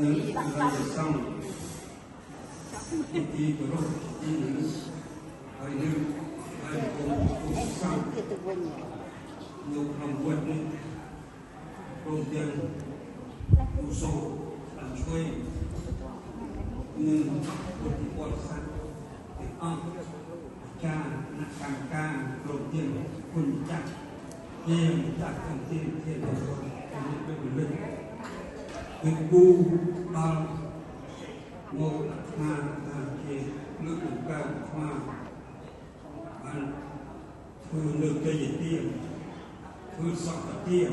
នឹងហើយសង់ទីប្ររោទីនឹងហើយនឹងហើយគុំសង់ទៅវិញលោកក្នុងវត្តនេះព្រមទាំងឧស្សាហ៍បានជួយនឹងពុទ្ធបរិស័ទទាំងអង្គចារអ្នកកម្មការព្រមទាំងគុណចាស់ជាចាស់ទាំងទីធានរបស់នេះเป็นលិទ្ធเป็นគូដល់មកអាត្មាថាជាលើកបង្កើនអាត្មាបានធ្វើលើកទេយទានធ្វើសក្តិទាន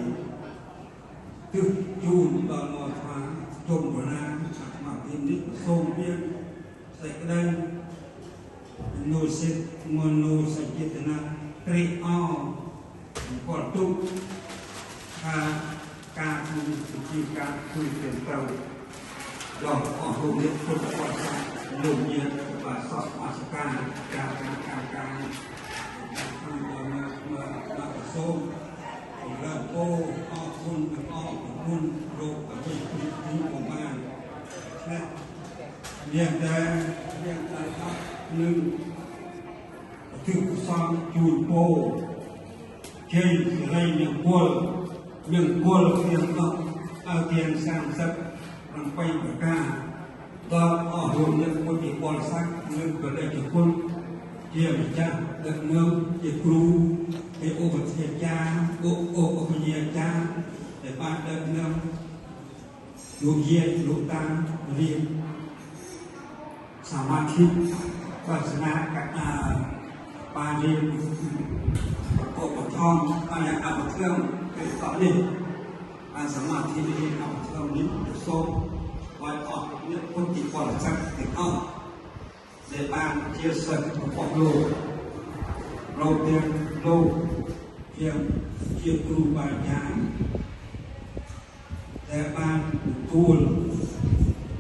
ទិជូនដល់មកអាត្មាជុំប្រណាអាត្មាទីនេះសូមមានសេចក្តីនោសិទ្ធមនោសញ្ចេតនាត្រេកអរគាត់ទុកថាការធ្វើជាការធ្វើត្រឹមត្រូវដល់អស់លោកអ្នកពុទ្ធបរិស័ទលោកញាតិបាសកអសកាការធ្វើដល់សូមលើកពោអរគុណទាំងអស់គុណរោគអភិភិទីបំបានណាមានតែអត់នឹងគឺសំជួនពោជ័យសិរីនឹងពលនឹងពលទាំងដល់ទាំង30ប្រការដល់អស់រួមនឹងពុទ្ធបរិស័ទនិងបរិយាគុណជាម្ចាស់ដឹកនាំជាគ្រូជាឧបជាចារ្យឧបជាចារ្យដែលបានដឹកនាំលោកយាយលោកតារៀនសមាធិបស្សនាបានរៀនឧបធម្មបានអបធម្មគឺតនេះបានសមាធិរៀនអបធម្មនេះសូមឲ្យអស់អ្នកពុទ្ធបរិស័ទទាំងអស់ដែលបានជាសិទ្ធិរបស់លោកលោកទាំងលោកជាគ្រូបាអាចារ្យដែលបានទទួល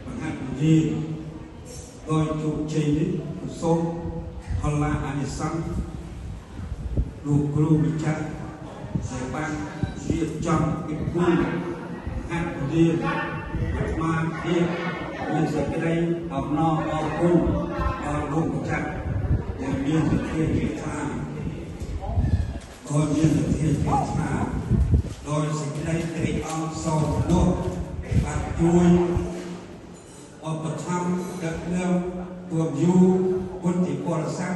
បង្ហាត់បង្រៀនដោយជោគជ័យនេះសូមផលអានិសង្សលោកគ្រូម្ចាស់ដែលបានរៀបចំកិច្ចគុណហាត់រៀនអាត្មាភាពមានសេចក្តីអំណរអរគុណដល់លោកម្ចាស់ដែលមានសទ្ធាជ្រះថ្លាដោយសេចក្តីត្រេកអរសោកនោះបានជួយឧបត្ថម្ភដឹកនាំពួកយុវពុទ្ធបរិស័ទ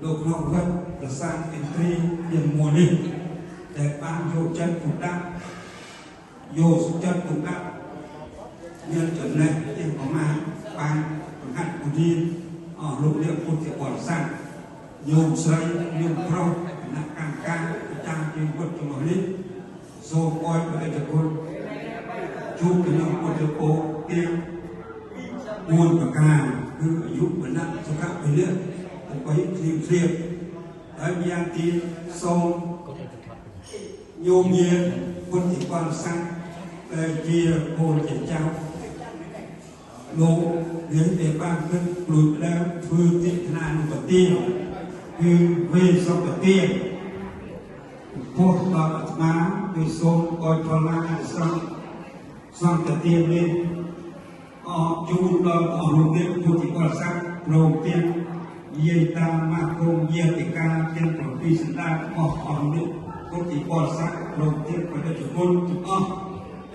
លោកក្នុងវត្តប្រសាទឥន្ទ្រីទាំងមូលនេះដែលបានយកចិត្តទុកដាក់មានចំណេះទាំងប្រមាណបានបង្ហាត់បង្រៀនអស់លោកអ្នកពុទ្ធបរិស័ទញោមស្រីញោមប្រុសគណៈកម្មការប្រចាំជើងពុទ្ធចំនួននេះសូមអរគុណព្រះគុណជួបក្នុងពុទ្ធពោទាំង4ប្រការគឺអាយុវណ្ណៈសុខៈពលៈដើម្បីគ្លៀងគ្លាបហើយយ៉ាងទៀតសូមញោមញាតិពុទ្ធបរិស័ទដែលជាកូនជាចៅលោករៀនតែបានគិតព្រួយដើមធ្វើទស្សនានុបទានគឺវេសពទានពុទ្ធដល់អាត្មាគឺសូមឲ្យផលណាសង្ឃទាននេះអរជូនដល់អស់លោកអ្នកពុទ្ធបរិស័ទព្រមទាំងយាយតាម៉ាក់គុំយាតិកាទាំង7សន្តានអស់នេះពុទ្ធបរិស័ទព្រមទាំងបដិជគុណទាំងអស់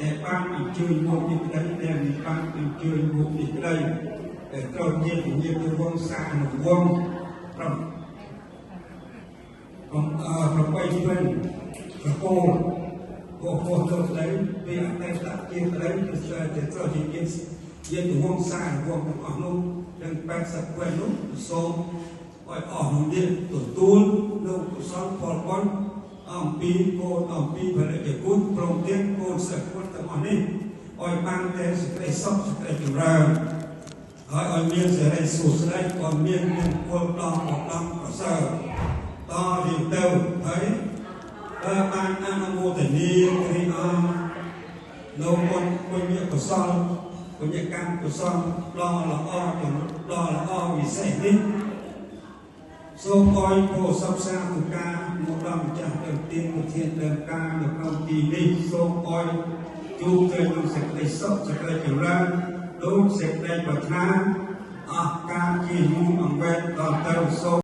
ដែលបានអញ្ជើញមកនេះក្តីដែលបានអញ្ជើញមកនេះក្តីដែលត្រូវញាតិទៅវងសានុវងប្របីវិញប្រពោលទៅក្តីពីអតីតជាក្តីទៅត្រូវជាយាទៅវងសានុវងទាំងអស់នោះទាំង80វិញនោះសូមឲ្យអស់នោះនេះទទួលនៅកុសលផលបុណ្យអំពីកូនអំពីបរិយាគុណព្រមទាំងកូនសិស្សពុទ្ធទាំងអស់នេះឲ្យបានតែសេចក្តីសុខសេចក្តីចម្រើនហើយឲ្យមានសេរីសុខស្ដីក៏មានមង្គលដល់ប្រសើរតរៀងទៅហើយបានអនុមោទនារីអរនៅមុនពុញ្ញកុសលពុញ្ញកម្មកុសលដ៏ល្អវិសេសនេះសូមអរគុណសិក្សាទុការមកដល់ម្ចាស់ទៅទានប្រធានដើមការនៅក្នុងទីនេះសូមអរ ជួបទៅក្នុងសេចក្តីសុខសេចក្តីចម្រើនដូចសេចក្តីប្រាថ្នាអស់ការជាយូរអង្វែងដល់ទៅសូម